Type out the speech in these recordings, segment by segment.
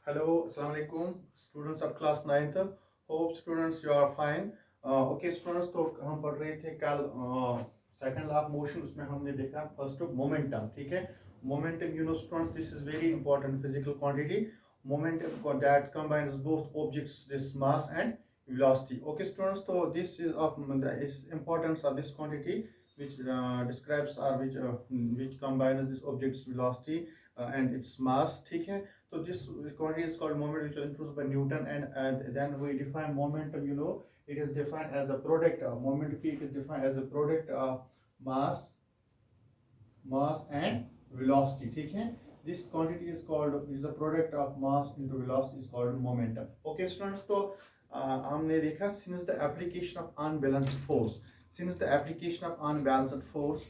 Hello, Assalamu alaikum, students of class ninth. Hope students you are fine. Okay students, तो हम पढ़ रहे थे कल सेकंड लॉ ऑफ मोशन, उसमें हमने देखा फर्स्ट मोमेंटम. ठीक है, momentum you know students, this is very important physical quantity. Momentum that combines both objects, this mass and velocity. Okay students, so this is of the is importance of this quantity which describes or which combines this object's velocity and its mass. ठीक है, so this quantity is called moment, which was introduced by Newton, and then we define momentum. You know, it is defined as the product of moment P. It is defined as the product of mass, mass and velocity. ठीक है, this quantity is called is the product of mass into velocity is called momentum. Okay students, तो हमने देखा since the application of unbalanced force, since the application of unbalanced force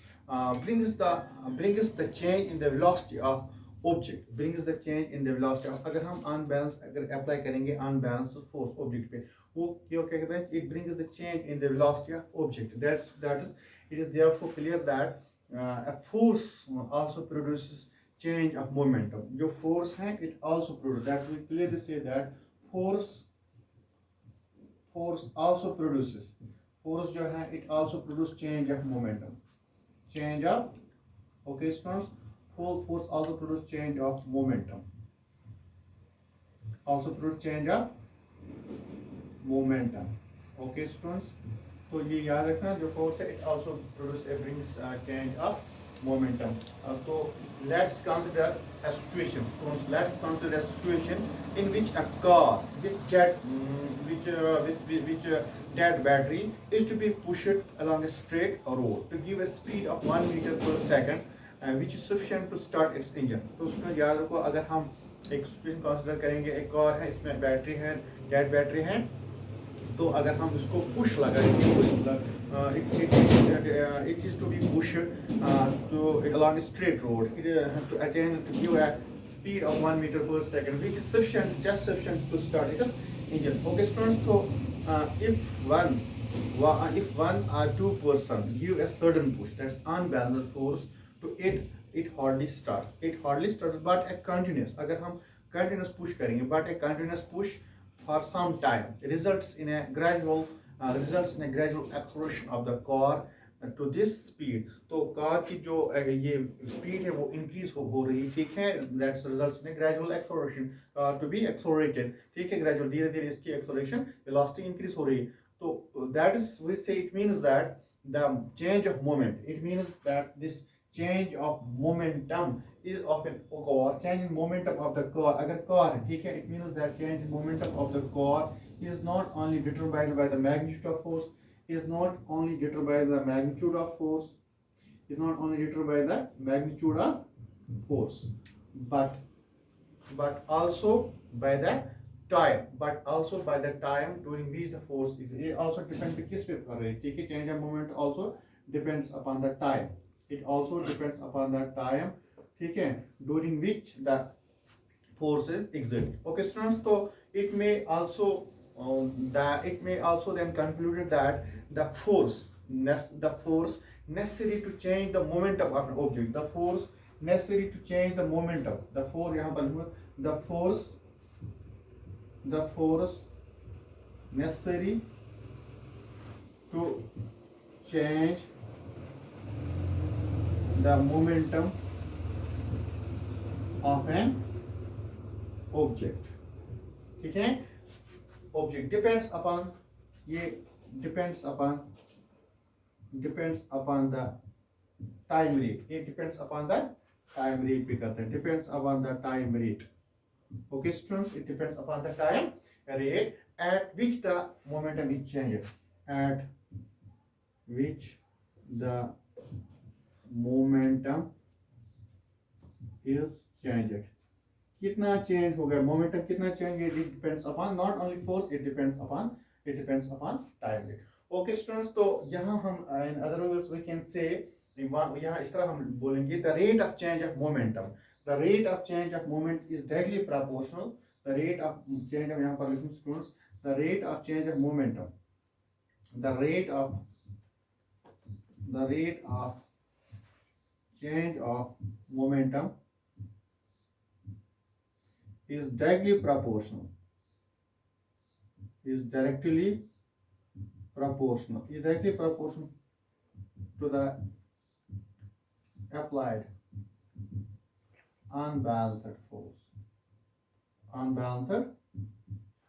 brings the change in the velocity of object, brings the change in the velocity of, अगर हम unbalanced अगर apply करेंगे unbalanced force object पे, वो क्यों क्या कहते हैं, it brings the change in the velocity of object. That is it is therefore clear that a force also produces change of momentum. जो force है it also produces, that we clearly say that force also produces, force जो है it also produces change of momentum, change of, okay students, force also produce change of momentum, also produce change of momentum. Okay students, तो ये याद रखना, जो force है it also produce brings change of momentum. तो let's consider a situation, students, let's consider a situation in which a car with dead battery is to be pushed along a straight road to give a speed of 1 meter per second, which is sufficient to start its engine. तो उसमें याद रखो, अगर हम एक situation consider करेंगे, एक car है, इसमें बैटरी है, डेड बैटरी है, तो अगर हम इसको पुश लगाएंगे, it is to be pushed to along a straight road to attain to give a speed of 1 meter per second, which is sufficient, just sufficient to start its engine. Okay students, so if one or two person give a sudden push, that's unbalanced force to it, it hardly starts, but a continuous, अगर हम continuous push करेंगे, but a continuous push for some time results in a gradual acceleration of the car to this speed. तो car की जो ये speed है वो increase हो रही है. ठीक है, that results in a gradual acceleration to be accelerated. ठीक है, gradual, धीरे धीरे इसकी acceleration velocity increase हो रही है. तो that is, we say, it means that the change of moment, it means that this change of momentum is of a car, change in momentum of the car, अगर car है, ठीक है, it means that change in momentum of the car is not only determined by the magnitude of force, is not only determined by the magnitude of force, is not only determined by the magnitude of force, but also by the time, but also by the time during which the force is. ये also depend पे किस पे कर रहे हैं, ठीक है, change of moment also depends upon the time, it also depends upon the time, ठीक है, during which the forces exist. Okay students, so it may also it may also then concluded that the force necessary to change the momentum of an object, the force necessary to change the momentum, the force यहाँ पर लिखूँ, the force necessary to change the momentum of an object. ठीक है, object depends upon, ये depends upon the time rate, it depends upon the time rate पे करते हैं, depends upon the time rate. Okay students, it depends upon the time rate at which the momentum is changed, at which the momentum is changed. कितना change हो गया momentum, कितना change, it depends upon not only force, it depends upon time rate. Okay students, तो यहाँ हम in other words we can say, यहाँ इस तरह हम बोलेंगे, the rate of change of momentum, the rate of change of moment is directly proportional, the rate of change of, यहाँ पर लिखूं students, the rate of change of momentum, the rate of change of momentum is directly proportional, is directly proportional, is directly proportional to the applied unbalanced force, unbalanced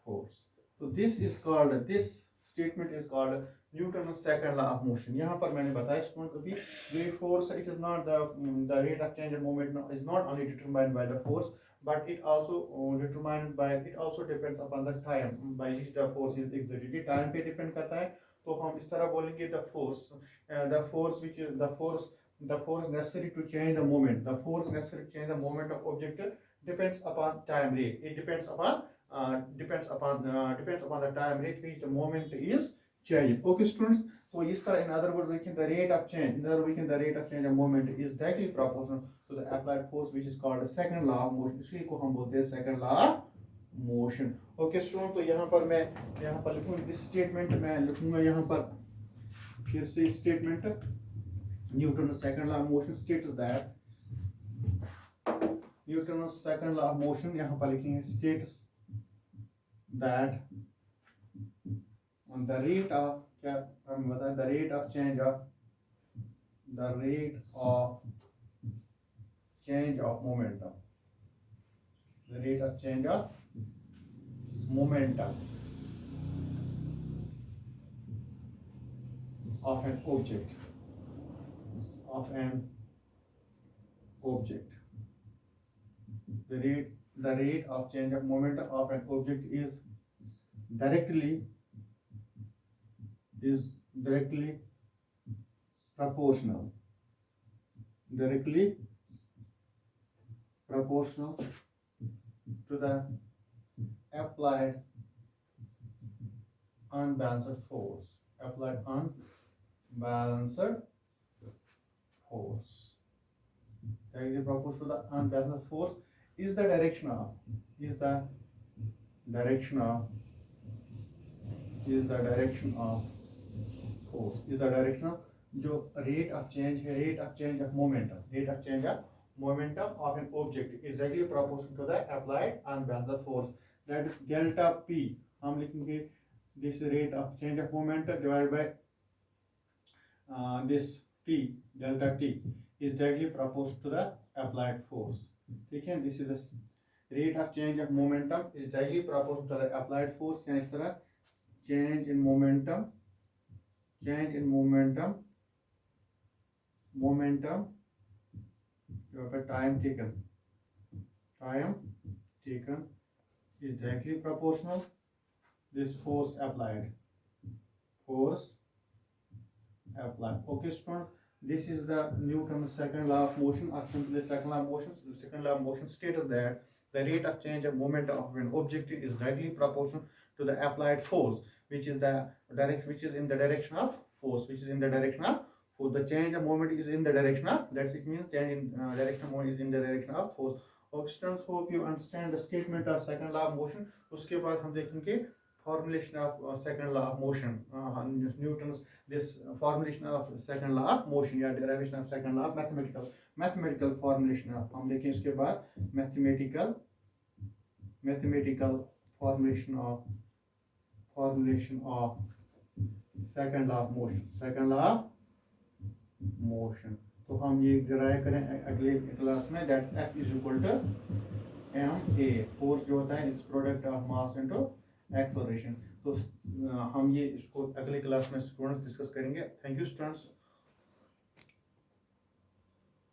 force. So this is called, this statement is called Newton's second law of motion. यहाँ पर मैंने बताया student अभी the force, it is not the rate of change of moment is not only determined by the force, but it also determined by, it also depends upon the time by which the force is exerted. ये time पे depend करता है, तो हम इस तरह बोलेंगे the force which is the force necessary to change the moment, the force necessary to change the moment of object depends upon time rate. It depends upon depends upon the time rate which the moment is changing. Okay, students. So इस तरह, in other words, we can the rate of change. In other, we can the rate of change of moment is directly proportional to the applied force, which is called the second law of motion. इसी को हम बोलते हैं second law of motion. Okay, students. तो यहाँ पर मैं यहाँ पर लिखूँगा this statement, मैं लिखूँगा यहाँ पर फिर से statement. Newton's second law of motion states that Newton's second law of motion यहाँ पर लिखेंगे states that on the rate of क्या हम बताएं the rate of change of momentum, the rate of change of momentum of an object, the rate of change of momentum of an object is directly proportional to the applied unbalanced force, directly proportional to the unbalanced force is the direction of force, is the direction of जो rate of change of momentum of an object is directly proportional to the applied unbalanced force, that is delta P. हम लिखेंगे this rate of change of momentum divided by this T, delta T is directly proportional to the applied force. ठीक है, this is the rate of change of momentum is directly proportional to the applied force. या इस तरह change in momentum your time taken is directly proportional this force applied. Okay, students, this is the Newton's second law of motion, or simply second law of motion. The second law of motion states that the rate of change of momentum of an object is directly proportional to the applied force, which is in the direction of force, the change of moment is in the direction of, that's it means change in direction of moment is in the direction of force. Okay, students, hope you understand the statement of second law of motion. उसके बाद हम देखेंगे formulation of second law of motion, Newton's this formulation of second law of motion या derivation of second law of mathematical formulation of, हम देखें इसके बाद mathematical formulation of second law of motion. तो हम ये derive करें अगले क्लास में, that's F is equal to ma, force जो होता है is product of mass into acceleration. तो हम ये इसको अगले क्लास में स्टूडेंट्स डिस्कस करेंगे. Thank you students.